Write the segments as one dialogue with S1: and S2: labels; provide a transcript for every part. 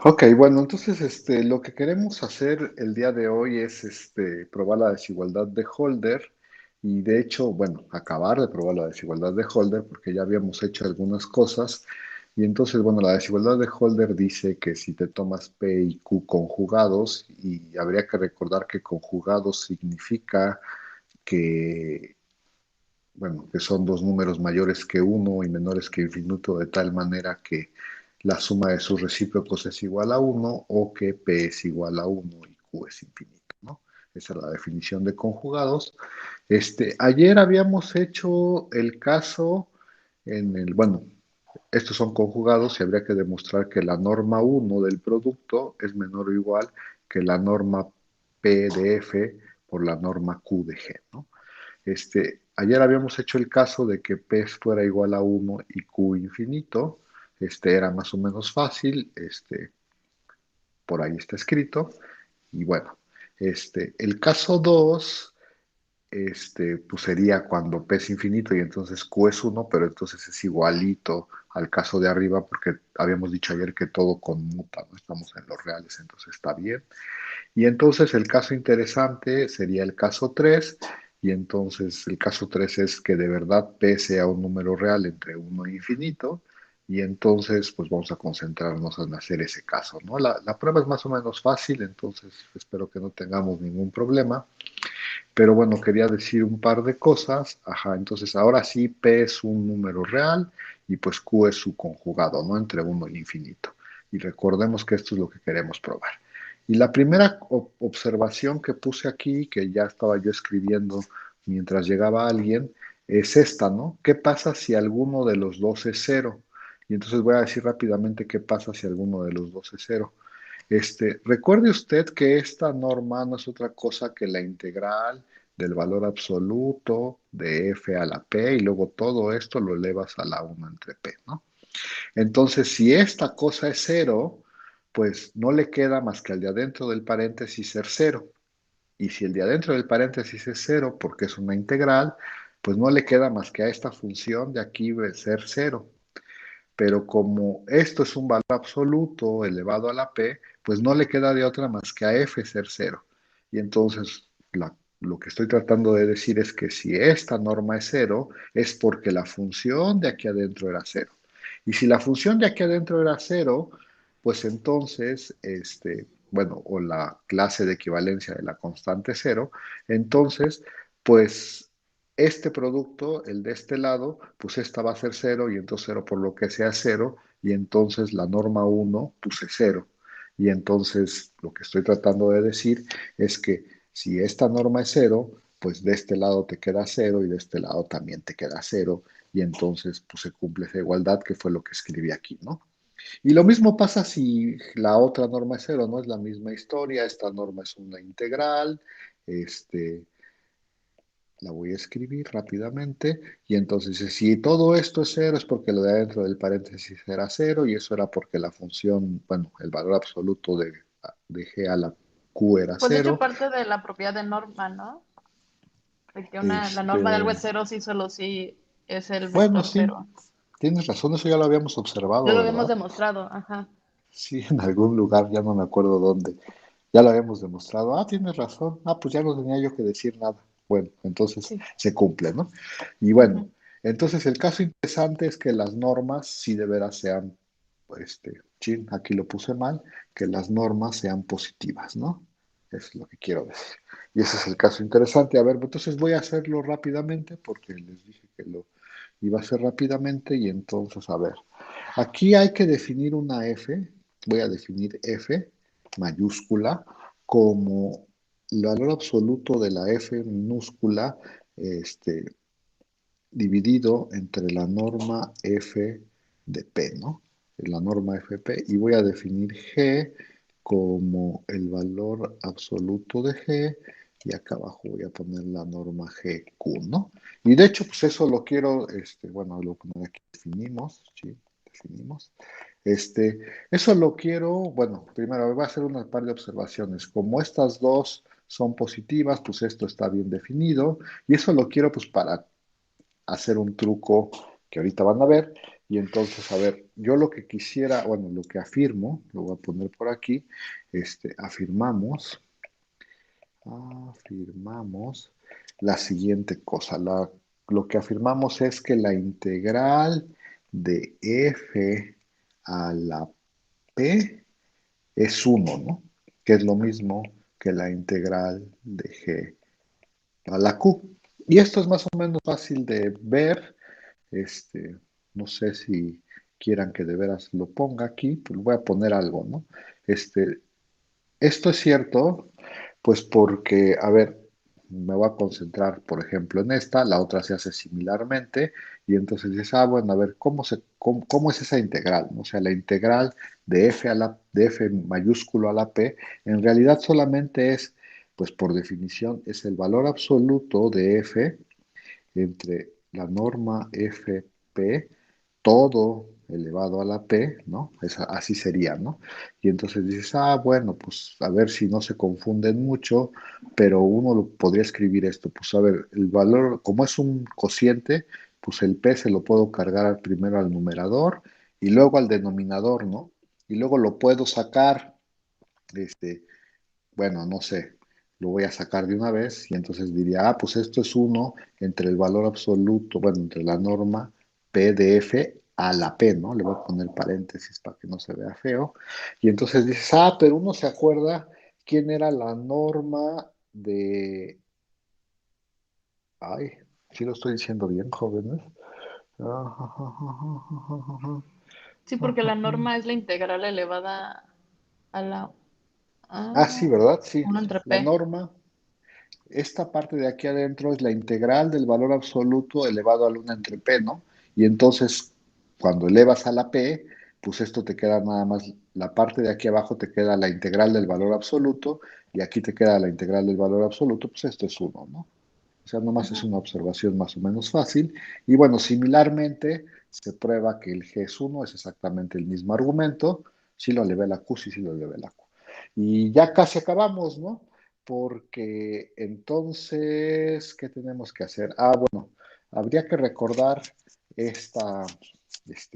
S1: Ok, bueno, entonces lo que queremos hacer el día de hoy es probar la desigualdad de Holder y de hecho, bueno, acabar de probar la desigualdad de Holder porque ya habíamos hecho algunas cosas y entonces, bueno, la desigualdad de Holder dice que si te tomas P y Q conjugados y habría que recordar que conjugados significa que, bueno, que son dos números mayores que uno y menores que infinito de tal manera que la suma de sus recíprocos es igual a uno o que P es igual a uno y Q es infinito, ¿no? Esa es la definición de conjugados. Ayer habíamos hecho el caso bueno, estos son conjugados y habría que demostrar que la norma uno del producto es menor o igual que la norma P de F por la norma Q de G, ¿no? Ayer habíamos hecho el caso de que P fuera igual a uno y Q infinito. Era más o menos fácil, por ahí está escrito. Y bueno, el caso 2 pues sería cuando P es infinito y entonces Q es uno, pero entonces es igualito al caso de arriba porque habíamos dicho ayer que todo conmuta, no estamos en los reales, entonces está bien. Y entonces el caso interesante sería el caso 3 y entonces el caso 3 es que de verdad P sea un número real entre uno e infinito, y entonces pues vamos a concentrarnos en hacer ese caso, ¿no? La prueba es más o menos fácil, entonces espero que no tengamos ningún problema, pero bueno, quería decir un par de cosas. Ajá, entonces ahora sí P es un número real y pues Q es su conjugado, ¿no? Entre uno y infinito. Y recordemos que esto es lo que queremos probar. Y la primera observación que puse aquí, que ya estaba yo escribiendo mientras llegaba alguien, es esta, ¿no? ¿Qué pasa si alguno de los dos es cero? Y entonces voy a decir rápidamente qué pasa si alguno de los dos es cero. Recuerde usted que esta norma no es otra cosa que la integral del valor absoluto de f a la p y luego todo esto lo elevas a la 1 entre p, ¿no? Entonces, si esta cosa es cero, pues no le queda más que al de adentro del paréntesis ser cero. Y si el de adentro del paréntesis es cero, porque es una integral, pues no le queda más que a esta función de aquí ser cero. Pero como esto es un valor absoluto elevado a la p, pues no le queda de otra más que a f ser cero. Y entonces lo que estoy tratando de decir es que si esta norma es cero, es porque la función de aquí adentro era cero. Y si la función de aquí adentro era cero, pues entonces, bueno, o la clase de equivalencia de la constante cero, entonces, pues este producto, el de este lado, pues esta va a ser cero y entonces cero por lo que sea cero y entonces la norma uno puse cero. Y entonces lo que estoy tratando de decir es que si esta norma es cero, pues de este lado te queda cero y de este lado también te queda cero y entonces pues se cumple esa igualdad que fue lo que escribí aquí, ¿no? Y lo mismo pasa si la otra norma es cero, ¿no? Es la misma historia, esta norma es una integral, este, la voy a escribir rápidamente y entonces si todo esto es cero es porque lo de adentro del paréntesis era cero y eso era porque la función, bueno, el valor absoluto de g a la q era
S2: Pues de hecho
S1: cero.
S2: parte de la propiedad de norma, ¿no? De que la norma de algo
S1: Este,
S2: es cero sí solo sí es el
S1: bueno,
S2: vector
S1: sí,
S2: cero.
S1: tienes razón, eso ya lo habíamos
S2: Ya
S1: observado,
S2: lo habíamos
S1: ¿verdad?
S2: demostrado, ajá.
S1: Sí, en algún lugar, ya no me acuerdo dónde. Ya lo habíamos demostrado. Ah, tienes razón. Ah, pues ya no tenía yo que decir nada. Bueno, entonces
S2: Sí.
S1: se cumple, ¿no? Y
S2: Ujú.
S1: bueno, entonces el caso interesante es que las normas sí de veras sean, chin, aquí lo puse mal, que las normas sean positivas, ¿no? Es lo que quiero decir. Y ese es el caso interesante. A ver, entonces voy a hacerlo rápidamente porque les dije que lo iba a hacer rápidamente y entonces, a ver. Aquí hay que definir una f, voy a definir f mayúscula como el valor absoluto de la f minúscula este, dividido entre la norma f de p, ¿no? La norma fp y voy a definir g como el valor absoluto de g y acá abajo voy a poner la norma gq, ¿no? Y de hecho, pues eso lo quiero, bueno, lo voy a poner aquí, definimos, ¿sí? Definimos. Este, eso lo quiero, bueno, primero voy a hacer una par de observaciones. Como estas dos son positivas, pues esto está bien definido y eso lo quiero pues para hacer un truco que ahorita van a ver, Y entonces, a ver, yo lo que quisiera, bueno, lo que afirmo, lo voy a poner por aquí, afirmamos, afirmamos la siguiente cosa. Lo que afirmamos es que la integral de f a la p es uno, ¿no? Que es lo mismo que la integral de g a la q. Y esto es más o menos fácil de ver. Este, no sé si quieran que de veras lo ponga aquí, pero voy a poner algo, ¿no? Este, Esto es cierto, pues porque, a ver, me voy a concentrar, por ejemplo, en esta, la otra se hace similarmente, y entonces dices, bueno, a ver, ¿cómo es esa integral? ¿No? O sea, la integral de f mayúsculo a la p, en realidad solamente es, pues por definición, es el valor absoluto de f entre la norma fp, todo elevado a la p, ¿no? Así sería, ¿no? Y entonces dices, bueno, pues a ver si no se confunden mucho, pero uno podría escribir esto, pues a ver, el valor, como es un cociente, pues el p se lo puedo cargar primero al numerador y luego al denominador, ¿no? Y luego lo puedo sacar, este, bueno, no sé, lo voy a sacar de una vez y entonces diría, pues esto es uno entre el valor absoluto, bueno, entre la norma P de F a la P, ¿no? Le voy a poner paréntesis para que no se vea feo. Y entonces dices, pero uno se acuerda quién era la norma de... Ay, sí lo estoy diciendo bien, jóvenes.
S2: Sí, porque la norma es la integral elevada a la
S1: Sí, ¿verdad? Sí,
S2: 1 entre
S1: la
S2: P.
S1: norma. Esta parte de aquí adentro es la integral del valor absoluto elevado al 1 entre p, ¿no? Y entonces, cuando elevas a la p, pues esto te queda nada más, la parte de aquí abajo te queda la integral del valor absoluto y aquí te queda la integral del valor absoluto, pues esto es 1, ¿no? O sea, nomás es
S2: Ujú.
S1: una observación más o menos fácil. Y bueno, similarmente, se prueba que el G es 1, es exactamente el mismo argumento. Si lo elevé a la Q, sí, sí lo elevé a la Q. Y ya casi acabamos, ¿no? Porque entonces, ¿qué tenemos que hacer? Bueno, habría que recordar esta,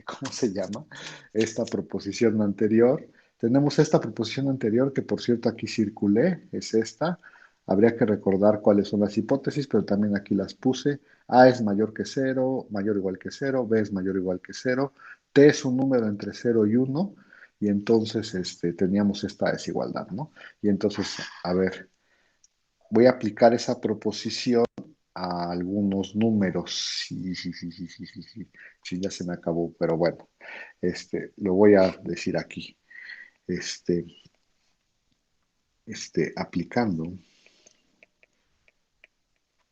S1: ¿cómo se llama? Esta proposición anterior. Tenemos esta proposición anterior que, por cierto, aquí circulé, es esta. Habría que recordar cuáles son las hipótesis, pero también aquí las puse. A es mayor que cero, mayor o igual que cero, B es mayor o igual que cero, T es un número entre cero y uno, y entonces teníamos esta desigualdad, ¿no? Y entonces, a ver, voy a aplicar esa proposición a algunos números. Sí, sí, sí, sí, sí, sí, sí, sí, ya se me acabó, pero bueno, lo voy a decir aquí. Este, aplicando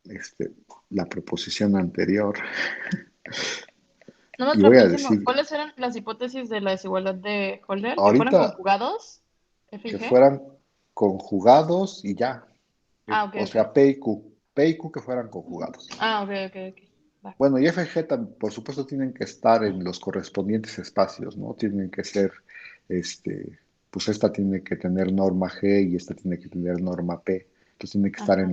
S1: este, la proposición anterior,
S2: No nos
S1: y voy a
S2: repísimo,
S1: decir,
S2: ¿cuáles eran las hipótesis de la desigualdad de Holder? ¿Que fueran
S1: ahorita
S2: conjugados? ¿F y
S1: que
S2: G?
S1: fueran conjugados y ya,
S2: Ok,
S1: o
S2: ok.
S1: sea, P y Q que fueran conjugados.
S2: Ok, ok, ok. Va.
S1: Bueno, y FG, por supuesto, tienen que estar en los correspondientes espacios, ¿no? Tienen que ser, pues esta tiene que tener norma G y esta tiene que tener norma P. Entonces tiene que estar
S2: Ajá.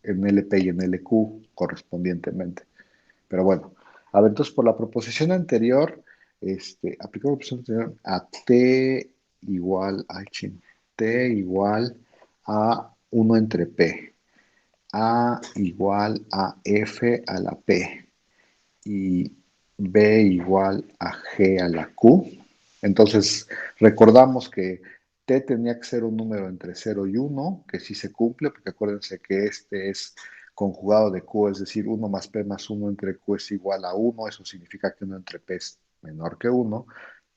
S1: en LP y en LQ correspondientemente. Pero bueno, a ver, entonces por la proposición anterior, aplicamos la proposición anterior a T igual, T igual a uno entre P. A igual a F a la P y B igual a G a la Q. Entonces, recordamos que T tenía que ser un número entre cero y uno, que sí se cumple, porque acuérdense que este es conjugado de Q, es decir, uno más P más uno entre Q es igual a uno. Eso significa que uno entre P es menor que uno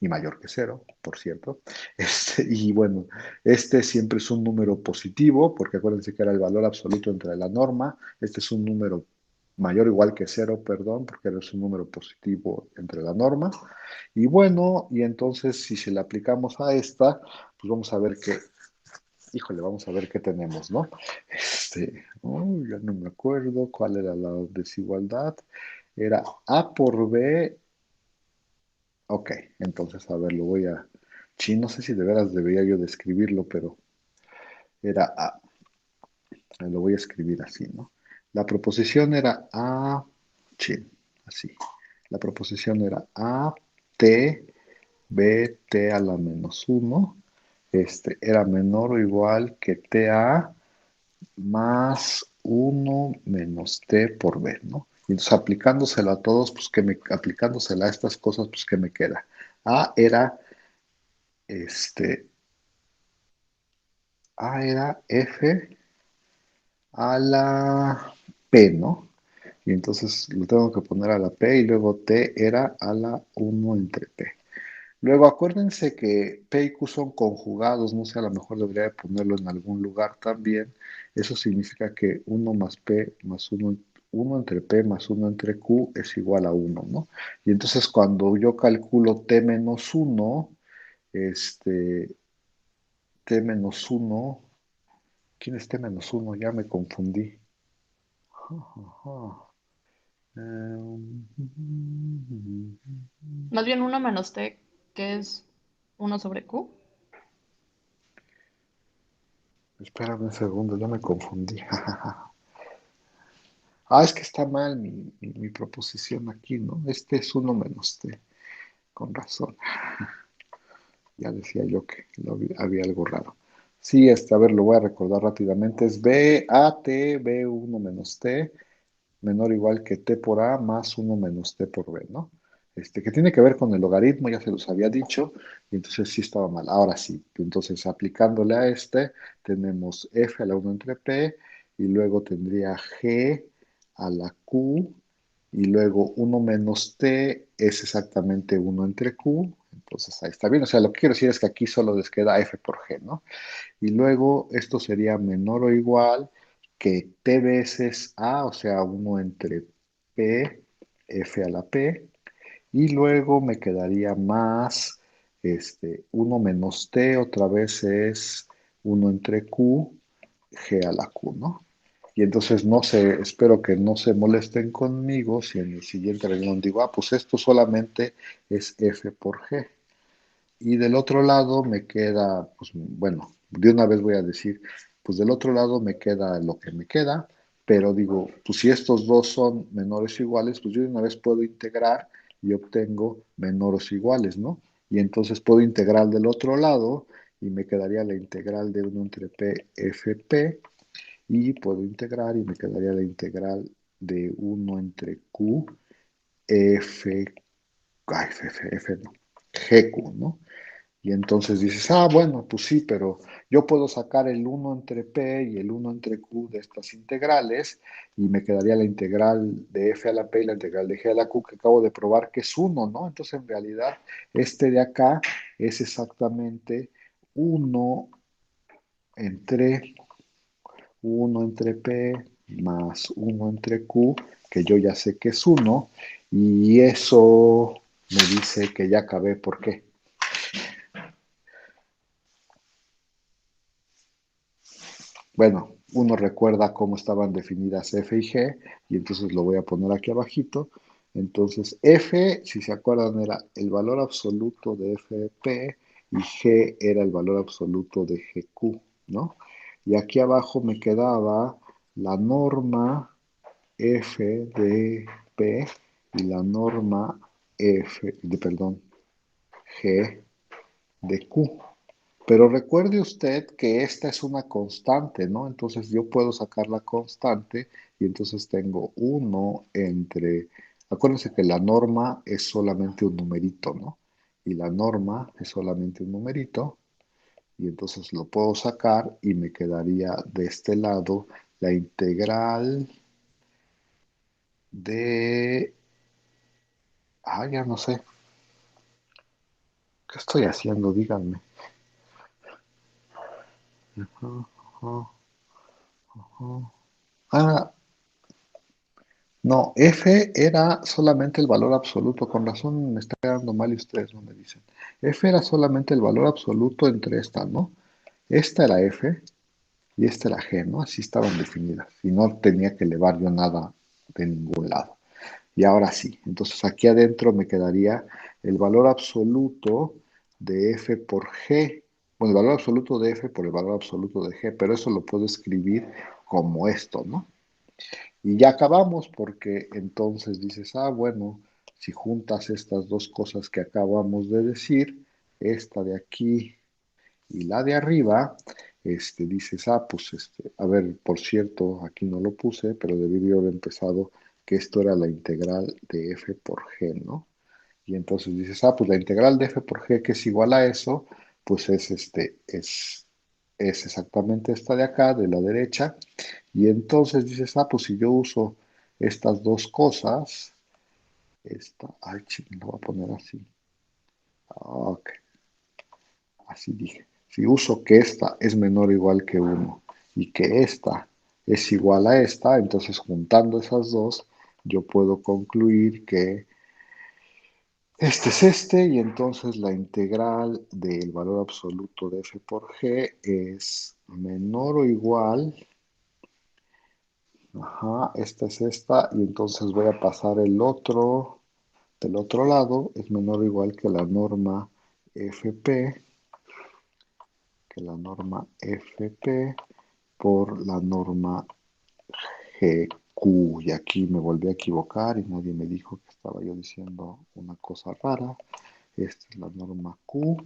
S1: y mayor que cero, por cierto. Y bueno, este siempre es un número positivo, porque acuérdense que era el valor absoluto entre la norma. Este es un número mayor o igual que cero, perdón, porque es un número positivo entre la norma. Y bueno, y entonces si se le aplicamos a esta, pues vamos a ver qué, híjole, vamos a ver qué tenemos, ¿no? Ya no me acuerdo cuál era la desigualdad. Era A por B. Ok, entonces, a ver, sí, no sé si de veras debería yo describirlo, pero era A. Lo voy a escribir así, ¿no? La proposición era A, sí, así. La proposición era A, T, B, T a la menos uno era menor o igual que TA más uno menos T por B, ¿no? Y entonces aplicándosela a todos, pues aplicándosela a estas cosas, pues ¿qué me queda? A era, este, A era F a la P, ¿no? Y entonces lo tengo que poner a la P y luego T era a la uno entre P. Luego acuérdense que P y Q son conjugados, no sé, a lo mejor debería de ponerlo en algún lugar también. Eso significa que uno más P más uno entre P más uno entre Q es igual a uno, ¿no? Y entonces cuando yo calculo T menos uno, este, T menos uno, ¿quién es T menos uno? Ya me confundí.
S2: Más bien uno menos t, que es uno sobre q.
S1: Espérame un segundo, ya me confundí. Ah, es que está mal mi proposición aquí, ¿no? Este es uno menos t, con razón. Ya decía yo que había algo raro. Sí, a ver, lo voy a recordar rápidamente. Es B, A, T, B, uno menos T, menor o igual que T por A más uno menos T por B, ¿no? Que tiene que ver con el logaritmo, ya se los había dicho, y entonces sí estaba mal. Ahora sí, entonces aplicándole a tenemos F a la uno entre P, y luego tendría G a la Q, y luego uno menos T es exactamente uno entre Q, entonces ahí está bien. O sea, lo que quiero decir es que aquí solo les queda F por G, ¿no? Y luego esto sería menor o igual que T veces A, o sea, uno entre P, F a la P, y luego me quedaría más 1 menos T, otra vez es uno entre Q, G a la Q, ¿no? Y entonces no sé, espero que no se molesten conmigo si en el siguiente renglón digo, ah, pues esto solamente es F por G. Y del otro lado me queda, pues bueno, de una vez voy a decir, pues del otro lado me queda lo que me queda, pero digo, pues si estos dos son menores o iguales, pues yo de una vez puedo integrar y obtengo menores o iguales, ¿no? Y entonces puedo integrar del otro lado y me quedaría la integral de uno entre P, FP, y puedo integrar y me quedaría la integral de uno entre Q, F, ay, F no, GQ, ¿no? Y entonces dices, ah, bueno, pues sí, pero yo puedo sacar el uno entre P y el uno entre Q de estas integrales y me quedaría la integral de F a la P y la integral de G a la Q que acabo de probar que es uno, ¿no? Entonces en realidad de acá es exactamente uno entre uno entre P más uno entre Q, que yo ya sé que es uno y eso me dice que ya acabé. ¿Por qué? Bueno, uno recuerda cómo estaban definidas F y G, y entonces lo voy a poner aquí abajito. Entonces, F, si se acuerdan, era el valor absoluto de FP y G era el valor absoluto de GQ, ¿no? Y aquí abajo me quedaba la norma F de P y la norma perdón, G de Q. Pero recuerde usted que esta es una constante, ¿no? Entonces yo puedo sacar la constante y entonces tengo uno entre, acuérdense que la norma es solamente un numerito, ¿no? Y la norma es solamente un numerito y entonces lo puedo sacar y me quedaría de este lado la integral de, ya no sé, ¿qué estoy haciendo? Díganme. Ajá, ajá, ajá. Ah, no, F era solamente el valor absoluto, con razón me está quedando mal y ustedes no me dicen. F era solamente el valor absoluto entre estas, ¿no? Esta era F y esta era G, ¿no? Así estaban definidas y no tenía que elevar yo nada de ningún lado. Y ahora sí, entonces aquí adentro me quedaría el valor absoluto de F por G. Bueno, el valor absoluto de F por el valor absoluto de G, pero eso lo puedo escribir como esto, ¿no? Y ya acabamos porque entonces dices, bueno, Si juntas estas dos cosas que acabamos de decir, esta de aquí y la de arriba, dices, pues, a ver, por cierto, aquí no lo puse, pero debería haber empezado que esto era la integral de f por g, ¿no? Y entonces dices, pues la integral de f por g, que es igual a eso, pues es exactamente esta de acá, de la derecha. Y entonces dices, pues si yo uso estas dos cosas, ay, ching, lo voy a poner así. Ok, así dije. Si uso que esta es menor o igual que uno y que esta es igual a esta, entonces juntando esas dos, yo puedo concluir que este es y entonces la integral del valor absoluto de f por g es menor o igual, esta es esta, y entonces voy a pasar el otro, del otro lado, es menor o igual que la norma fp, por la norma GQ. Y aquí me volví a equivocar y nadie me dijo que estaba yo diciendo una cosa rara. Esta es la norma Q.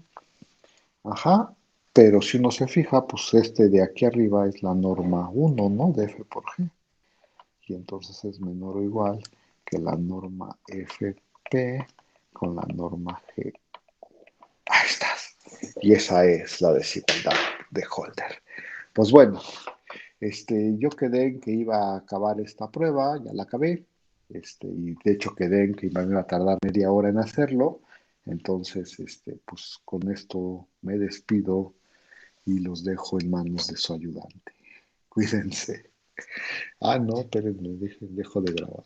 S1: Pero si uno se fija, pues este de aquí arriba es la norma 1, ¿no? De F por G. Y entonces es menor o igual que la norma FP con la norma G. Ahí estás. Y esa es la desigualdad de Holder. Pues bueno, yo quedé en que iba a acabar esta prueba, ya la acabé, y de hecho quedé en que me iba a tardar media hora en hacerlo. Entonces, pues con esto me despido y los dejo en manos de su ayudante. Cuídense. No, espérenme, dejo de grabar.